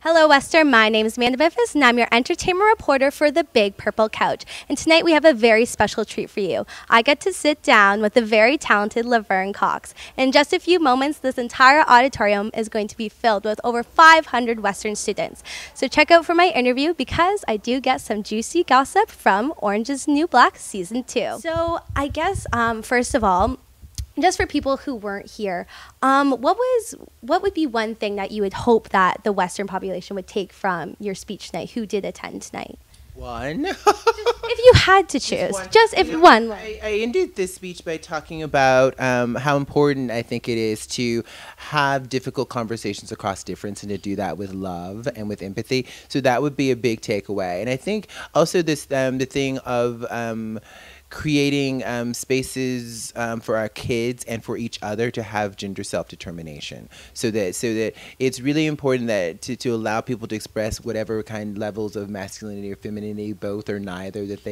Hello, Western. My name is Amanda Biffis, and I'm your entertainment reporter for the Big Purple Couch. And tonight we have a very special treat for you. I get to sit down with the very talented Laverne Cox. In just a few moments, this entire auditorium is going to be filled with over 500 Western students. So check out for my interview because I do get some juicy gossip from Orange is the New Black Season 2. So I guess, first of all, just for people who weren't here, what would be one thing that you would hope that the Western population would take from your speech tonight, who did attend tonight? One. If you had to choose, one. I ended this speech by talking about how important I think it is to have difficult conversations across difference and to do that with love and with empathy. So that would be a big takeaway. And I think also this the thing of creating spaces for our kids and for each other to have gender self-determination, so that it's really important that to allow people to express whatever kind of levels of masculinity or femininity, both or neither, that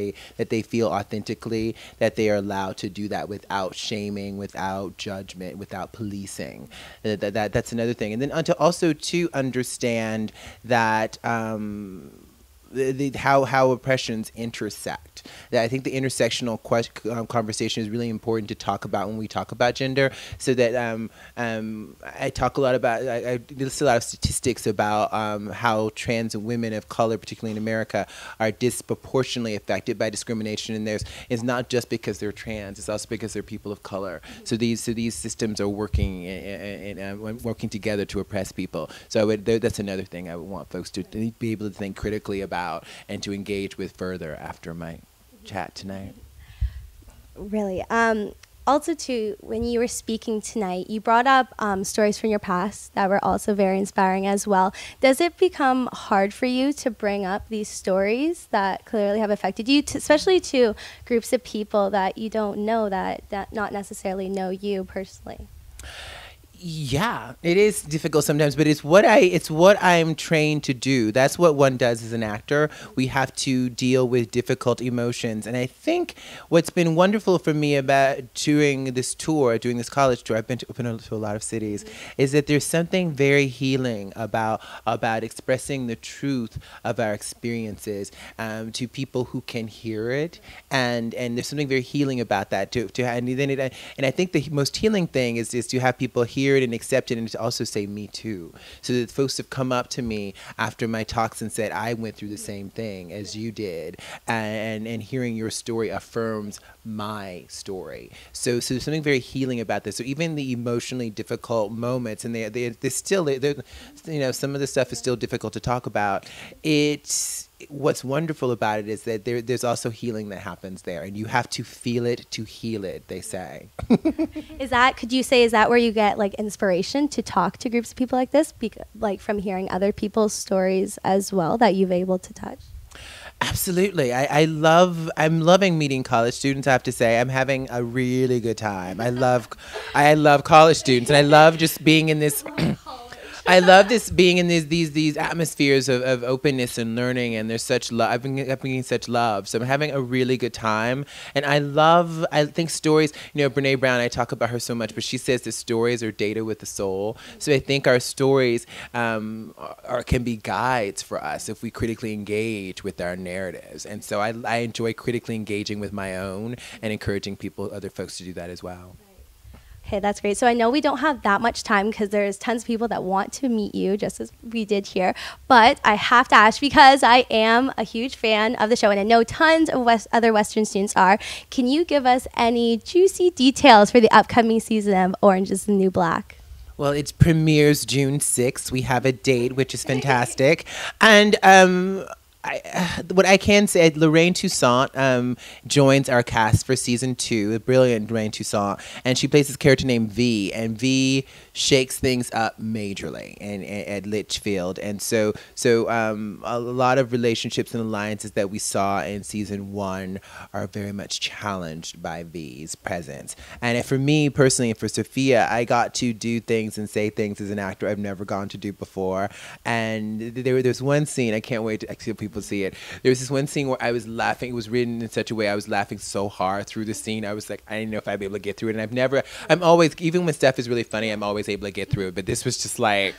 they feel authentically, that they are allowed to do that without shaming, without judgment, without policing. That's another thing. And then also to understand that how oppressions intersect. That I think the intersectional conversation is really important to talk about when we talk about gender. So that I talk a lot about, I list a lot of statistics about how trans women of color, particularly in America, are disproportionately affected by discrimination. And it's not just because they're trans; it's also because they're people of color. So these systems are working and working together to oppress people. So that's another thing I would want folks to be able to think critically about and to engage with further after my chat tonight. Really. Also, too, when you were speaking tonight, you brought up stories from your past that were also very inspiring as well. Does it become hard for you to bring up these stories that clearly have affected you, especially to groups of people that you don't know that not necessarily know you personally? Yeah, it is difficult sometimes, but it's what I'm trained to do. That's what one does as an actor. We have to deal with difficult emotions. And I think what's been wonderful for me about doing this college tour, I've been to a lot of cities, is that there's something very healing about expressing the truth of our experiences to people who can hear it. And there's something very healing about that. And I think the most healing thing is to have people hear it and accept it, and to also say me too, so that folks have come up to me after my talks and said, I went through the same thing as you did, and hearing your story affirms my story. So there's something very healing about this. So even the emotionally difficult moments, and they're still, some of the stuff is still difficult to talk about. What's wonderful about it is that there's also healing that happens there, and you have to feel it to heal it, they say. Could you say, is that where you get like inspiration to talk to groups of people like this, like from hearing other people's stories as well that you've able to touch? Absolutely. I'm loving meeting college students. I have to say, I'm having a really good time. I love college students, and I love just being in this I love being in these atmospheres of openness and learning, and there's such love. I've been getting such love, so I'm having a really good time. And I think stories. Brene Brown, I talk about her so much, but she says that stories are data with the soul. So I think our stories can be guides for us if we critically engage with our narratives. And so I enjoy critically engaging with my own and encouraging other folks to do that as well. Okay, that's great. So I know we don't have that much time because there's tons of people that want to meet you, just as we did here. But I have to ask, because I am a huge fan of the show, and I know tons of other Western students are, can you give us any juicy details for the upcoming season of Orange is the New Black? Well, it premieres June 6th. We have a date, which is fantastic. And what I can say, Lorraine Toussaint joins our cast for season 2, the brilliant Lorraine Toussaint, and she plays this character named V, and V shakes things up majorly at Litchfield. And so a lot of relationships and alliances that we saw in season 1 are very much challenged by V's presence. And for me personally, and for Sophia, I got to do things and say things as an actor I've never gone to do before. And there's one scene, I can't wait to actually people see it. There was this one scene where I was laughing. It was written in such a way I was laughing so hard through the scene. I was like, I didn't know if I'd be able to get through it. And I'm always, even when stuff is really funny, I'm always able to get through it. But this was just like,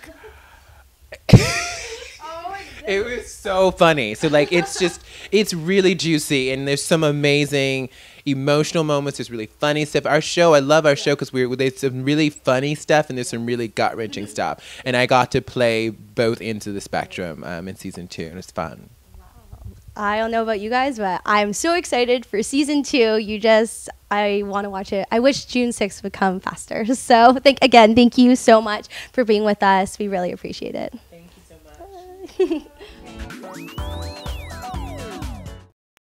It was so funny. So like, it's really juicy, and there's some amazing emotional moments. There's really funny stuff. Our show, I love our show because there's some really funny stuff and there's some really gut wrenching stuff. And I got to play both ends of the spectrum in season 2, and it was fun. I don't know about you guys, but I'm so excited for season 2. I want to watch it. I wish June 6th would come faster. So thank you so much for being with us. We really appreciate it. Thank you so much.